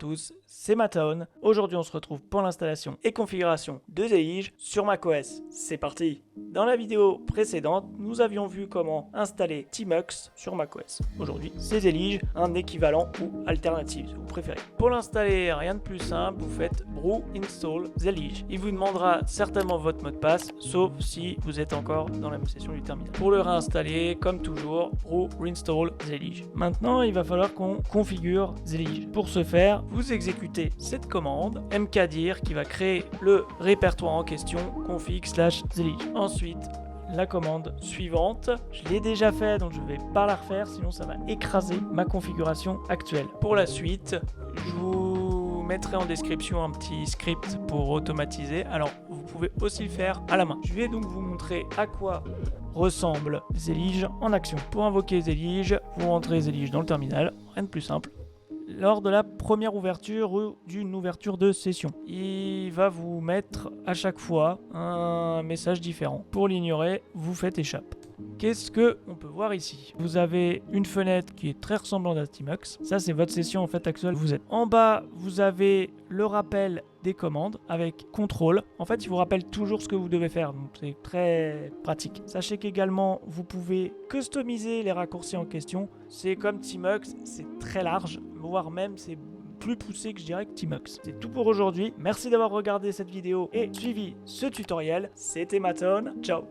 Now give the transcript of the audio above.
tous, c'est Maton. Aujourd'hui, on se retrouve pour l'installation et configuration de Zelige sur macOS. C'est parti! Dans la vidéo précédente, nous avions vu comment installer Tmux sur macOS. Aujourd'hui, c'est Zelige, un équivalent ou alternative si vous préférez. Pour l'installer, rien de plus simple, vous faites brew install Zelige. Il vous demandera certainement votre mot de passe, sauf si vous êtes encore dans la même session du terminal. Pour le réinstaller, comme toujours, brew reinstall Zelige. Maintenant, il va falloir qu'on configure Zelige. Pour ce faire, vous exécutez cette commande mkdir qui va créer le répertoire en question config/zelige. Ensuite, la commande suivante, je l'ai déjà fait donc je ne vais pas la refaire, sinon ça va écraser ma configuration actuelle. Pour la suite, je vous mettrai en description un petit script pour automatiser. Alors vous pouvez aussi le faire à la main. Je vais donc vous montrer à quoi ressemble Zelige en action. Pour invoquer Zelige, vous rentrez Zelige dans le terminal, rien de plus simple. Lors de la première ouverture ou d'une ouverture de session, il va vous mettre à chaque fois un message différent. Pour l'ignorer, vous faites échappe. Qu'est-ce que on peut voir ici? Vous avez une fenêtre qui est très ressemblante à Tmux. Ça, c'est votre session en fait actuelle. Vous êtes en bas, vous avez le rappel des commandes avec contrôle. En fait, il vous rappelle toujours ce que vous devez faire. Donc, c'est très pratique. Sachez qu'également, vous pouvez customiser les raccourcis en question. C'est comme Tmux, c'est très large, voire même c'est plus poussé que je dirais que Tmux. C'est tout pour aujourd'hui. Merci d'avoir regardé cette vidéo et suivi ce tutoriel. C'était Maton. Ciao.